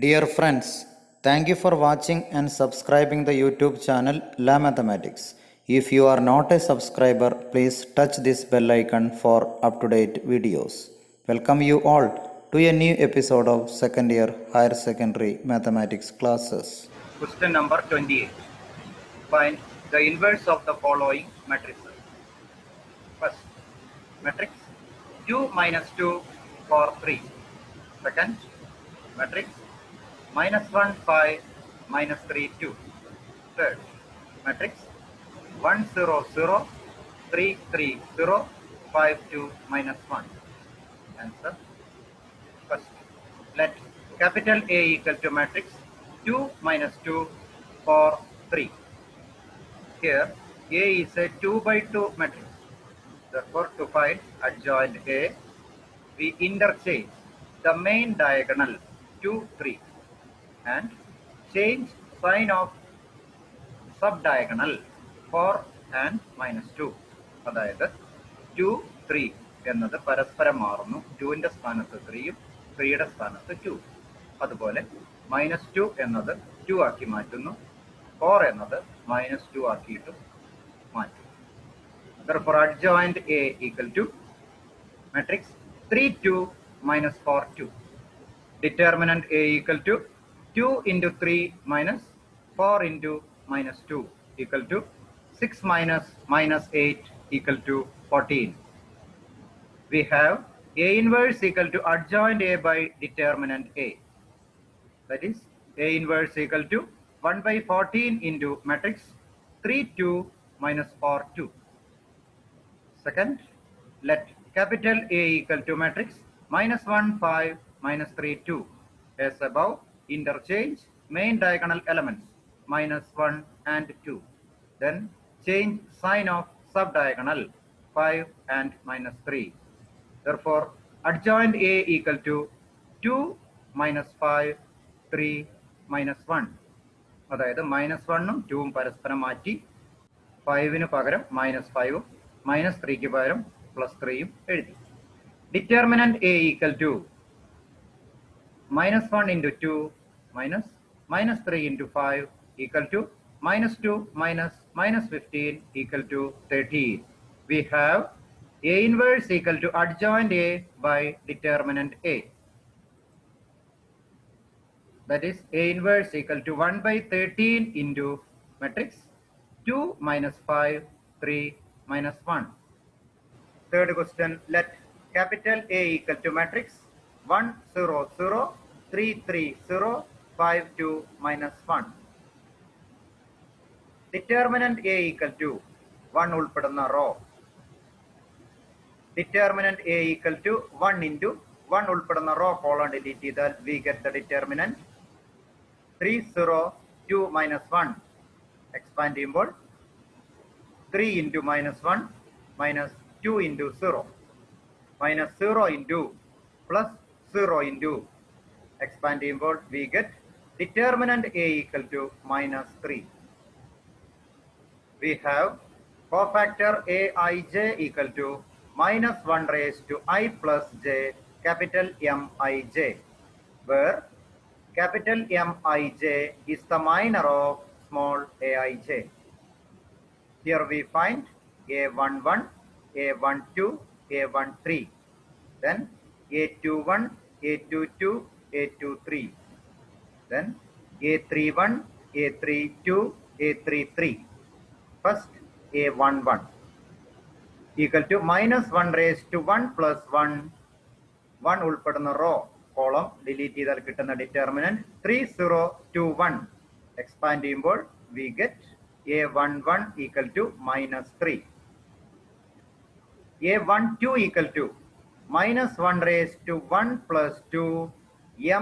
Dear friends, thank you for watching and subscribing the YouTube channel La Mathematics. If you are not a subscriber, please touch this bell icon for up-to-date videos. Welcome you all to a new episode of second year higher secondary mathematics classes. Question number 28. Find the inverse of the following matrices. First, matrix 2 minus 2 for 3. Second, matrix minus 1 5 minus 3 2. Third, matrix 1 0 0 3 3 0 5 2 minus 1. Answer. First, let capital A equal to matrix 2 minus 2 for 3. Here, A is a 2 by 2 matrix. Therefore, to find adjoint A, we interchange the main diagonal 2, 3 and change sign of subdiagonal 4 and minus 2. അതായത് 2, 3 എന്നത് പരസ്പരം മാറുന്നു. 2ന്റെ സ്ഥാനത്ത് 3യും 3യുടെ സ്ഥാനത്ത് 2. അതുപോലെ minus 2 എന്നത് 2 ആക്കി മാറ്റുന്നു. 4 എന്നത് മൈനസ് 2 ആക്കിയിട്ട് മാറ്റും. Therefore, adjoint A equal to matrix 3 2 minus 4 2. Determinant A equal to 2 into 3 minus 4 into minus 2 equal to 6 minus minus 8 equal to 14. We have A inverse equal to adjoint A by determinant A. That is A inverse equal to 1 by 14 into matrix 3 2 minus 4 2. Second, let capital A equal to matrix minus 1 5 minus 3 2. As above, interchange main diagonal elements minus 1 and 2. Then change sign of subdiagonal 5 and minus 3. Therefore, adjoint A equal to 2 minus 5 3 minus 1. അതായത് minus 1ഉം 2ഉം പരസ്പരം മാറ്റി 5ന് പകരം minus 5ഉം minus 3ക്ക് പകരം plus 3യും എഴുതി. Determinant A equal to minus 1 into 2 minus minus 3 into 5 equal to minus 2 minus minus 15 equal to 13. We have A inverse equal to adjoint A by determinant A. That is A inverse equal to 1 by 13 into matrix 2 minus 5 3 minus 1. Third question, let capital A equal to matrix 1 0 0 3 3 0 5 2 minus 1. Determinant A equal to 1 ഉൾപ്പെടുന്ന row. Determinant A equal to 1 into 1 ഉൾപ്പെടുന്ന row column delete ചെയ്താൽ we get the determinant 3 0 2 minus 1. Expand ചെയ്യുമ്പോൾ 3 into minus 1 minus 2 into 0 minus 0 into plus 0 into expand ചെയ്യുമ്പോൾ we get determinant A equal to minus 3. We have cofactor Aij equal to minus 1 raised to I plus j capital Mij, where capital Mij is the minor of small aij. Here we find A11, A12, A13, then A21, A22, A23, then A31, A32, A33. First A11 equal to minus 1 raised to 1 plus 1, 1 ഉൾപ്പെടുന്ന row column delete ചെയ്താൽ കിട്ടുന്ന determinant 3021. Expand ചെയ്യുമ്പോൾ we get A11 equal to minus 3. A12 equal to minus 1 raised to 1 plus 2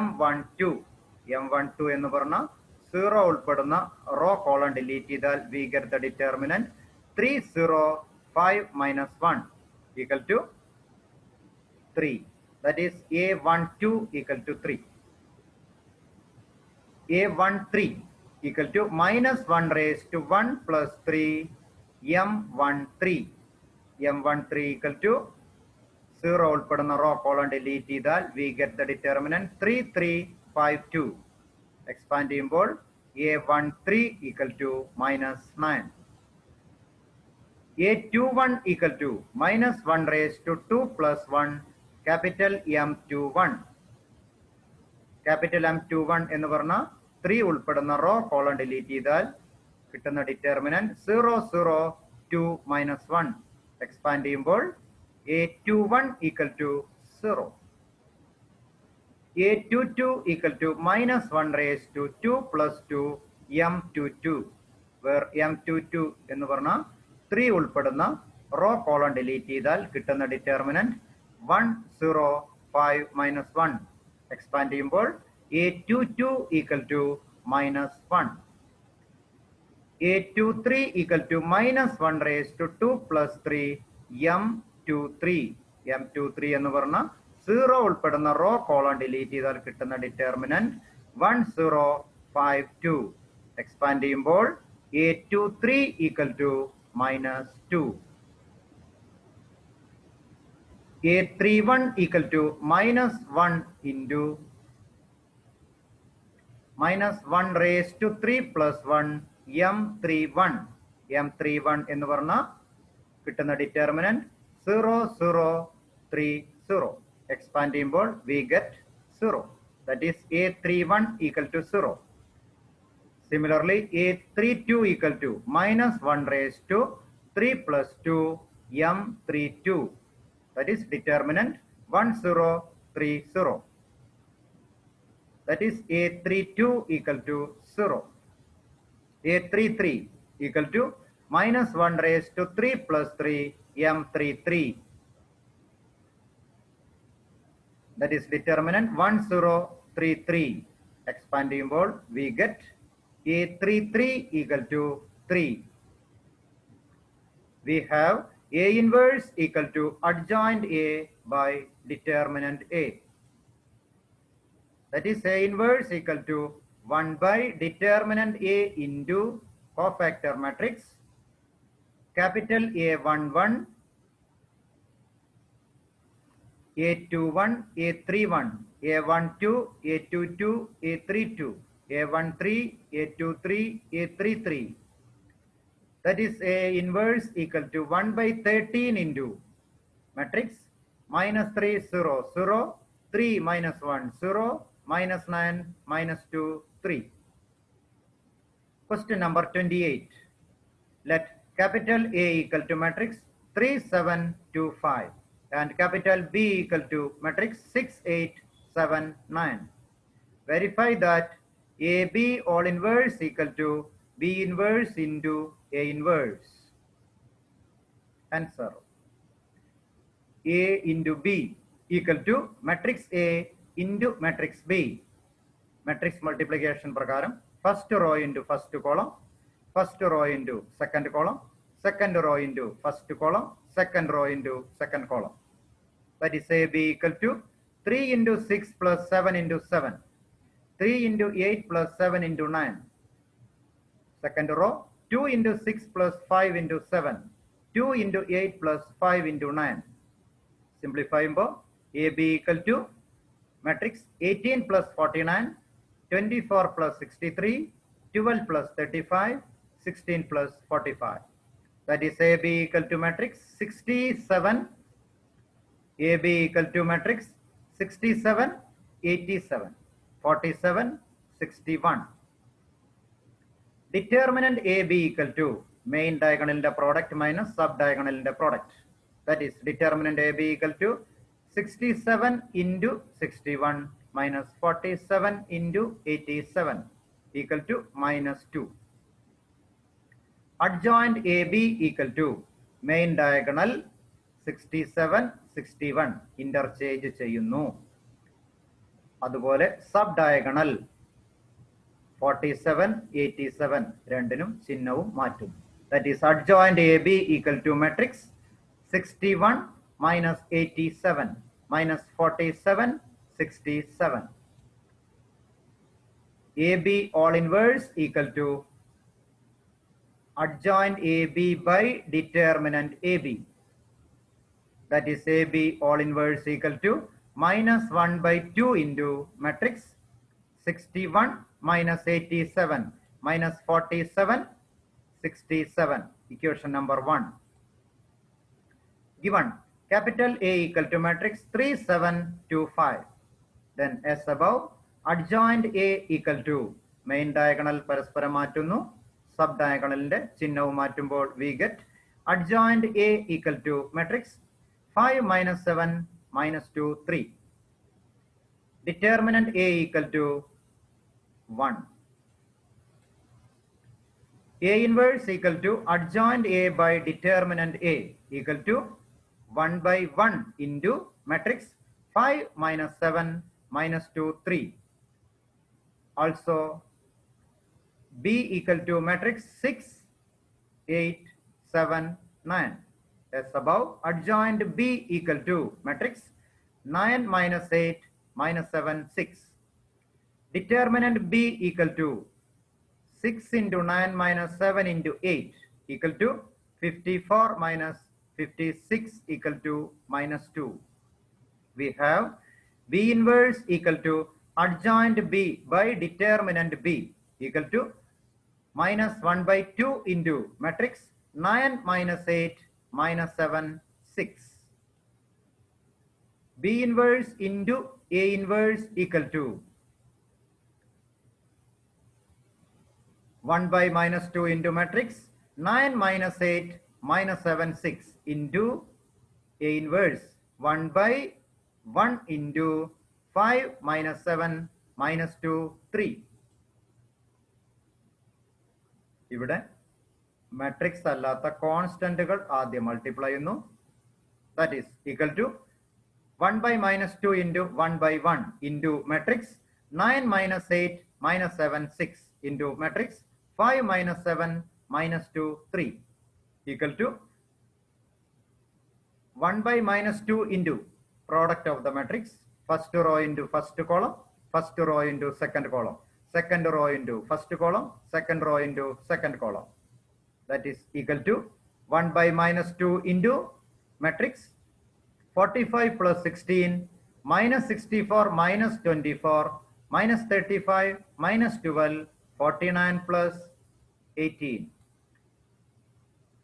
M12. M12 എന്ന് പറഞ്ഞ 0 ഉൾപ്പെടുന്ന row column delete ചെയ്താൽ we get the determinant 305 minus 1 equal to 3. That is A12 equal to 3. A13 equal to minus 1 raised to 1 plus 3 M13. M13 equal to 0 ഉൾപ്പെടുന്ന row column delete ചെയ്താൽ we get the determinant 3352. expand ചെയ്യുമ്പോൾ A13 equal to minus 9. A21 equal to minus 1 raised to 2 plus 1 capital M21. Capital M21 എന്ന് പറഞ്ഞ 3 ഉൾപ്പെടുന്ന row column delete ചെയ്താൽ കിട്ടുന്ന determinant 0, 0, 2, minus 1. Expand ചെയ്യുമ്പോൾ A21 equal to 0. A22 equal to minus 1 raised to 2 plus 2 M22. Where M22 എന്ന് പറഞ്ഞ 3 ഉൾപ്പെടുന്ന row column delete ചെയ്താൽ കിട്ടുന്ന ഡിറ്റർമിനന്റ് 1, 0, 5, minus 1. എക്സ്പാൻഡ് ചെയ്യുമ്പോൾ A22 equal to minus 1. A23 equal to minus 1 raised to 2 plus 3 M23. M23 എന്ന് പറഞ്ഞ 0 ഉൾപ്പെടുന്ന row column delete ചെയ്താൽ കിട്ടുന്ന ഡിറ്റർമിനന്റ് 1, 0, 5, 2. എക്സ്പാൻഡ് ചെയ്യുമ്പോൾ A23 equal to minus 2. A31 equal to minus 1 into minus 1 raised to 3 plus 1 M31. M31 എന്ന് പറഞ്ഞ കിട്ടുന്ന determinant 0, 0, 3, 0. Expand ചെയ്യുമ്പോൾ we get 0. That is A31 equal to 0. Similarly, A32 equal to minus 1 raised to 3 plus 2 M32. That is determinant 1, 0, 3, 0. That is A32 equal to 0. A33 equal to minus 1 raised to 3 plus 3 M33. That is determinant 1, 0, 3, 3. Expand ചെയ്യുമ്പോൾ we get A33 equal to 3. We have A inverse equal to adjoint A by determinant A. That is A inverse equal to 1 by determinant A into cofactor matrix. Capital A11, A21, A31, A12, A22, A32, A13, A23, A33. That is A inverse equal to 1 by 13 into matrix minus 3, 0, 0, 3 minus 1, 0, minus 9, minus 2, 3. Question number 28. Let capital A equal to matrix 3, 7, 2, 5 and capital B equal to matrix 6, 8, 7, 9. Verify that AB all inverse equal to B inverse into A inverse. Answer. A into B equal to matrix A into matrix B. Matrix multiplication prakaram first row into first column, first row into second column, second row into first column, second row into second column. That is AB equal to 3 into 6 plus 7 into 7, 3 into 8 plus 7 into 9. Second row 2 into 6 plus 5 into 7, 2 into 8 plus 5 into 9. Simplifying AB equal to matrix 18 plus 49, 24 plus 63, 12 plus 35, 16 plus 45. That is AB equal to matrix 67, AB equal to matrix 67, 87, 47, 61. Determinant AB equal to main diagonal in the product minus sub diagonal in the product. That is determinant AB equal to 67 into 61 minus 47 into 87 equal to minus 2. Adjoint AB equal to main diagonal 67, 61 interchange ചെയ്യുന്നു. അതുപോലെ sub diagonal 47, 87 രണ്ടിനും ചിഹ്നവും മാറ്റും. That is adjoint AB equal to matrix 61 minus 87 minus 47, 67. AB all inverse equal to adjoint AB by determinant AB. That is AB all inverse equal to minus 1 by 2 into matrix 61 minus 87 minus 47, 67. Equation number 1. Given capital A equal to matrix 3, 7, 2, 5. Then as above, adjoint A equal to main diagonal പരസ്പരം മാറ്റുന്നു, sub diagonalന്റെ ചിഹ്നവും മാറ്റുമ്പോൾ we get adjoint A equal to matrix 5 minus 7 minus 2, 3. Determinant A equal to 1. A inverse equal to adjoint A by determinant A equal to 1 by 1 into matrix 5 minus 7 minus 2, 3. Also B equal to matrix 6, 8, 7, 9. As above, adjoint B equal to matrix 9 minus 8 minus 7, 6. Determinant B equal to 6 into 9 minus 7 into 8 equal to 54 minus 56 equal to minus 2. We have B inverse equal to adjoint B by determinant B equal to minus 1 by 2 into matrix 9 minus 8 minus 7, 6. B inverse into A inverse equal to 1 by minus 2 into matrix 9 minus 8 minus 7, 6 into A inverse 1 by 1 into 5 minus 7 minus 2, 3. ഇവിടെ matrix അല്ലാത്ത കോൺസ്റ്റന്റുകൾ ആദ്യം multiply ചെയ്യുന്നു. That is equal to 1 by minus 2 into 1 by 1 into matrix 9 minus 8 minus 7, 6 into matrix 5 minus 7 minus 2, 3 equal to 1 by minus 2 into product of the matrix, first row into first column, first row into second column, second row into first column, second row into second column. That is equal to 1 by minus 2 into matrix 45 plus 16 minus 64 minus 24 minus 35 minus 12 49 plus 18.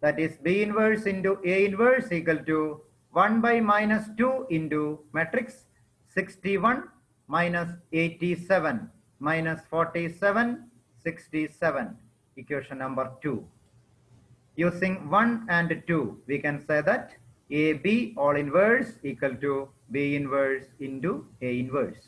That is B inverse into A inverse equal to 1 by minus 2 into matrix 61 minus 87 minus 47, 67. Equation number 2. Using 1 and 2, we can say that AB all inverse equal to B inverse into A inverse.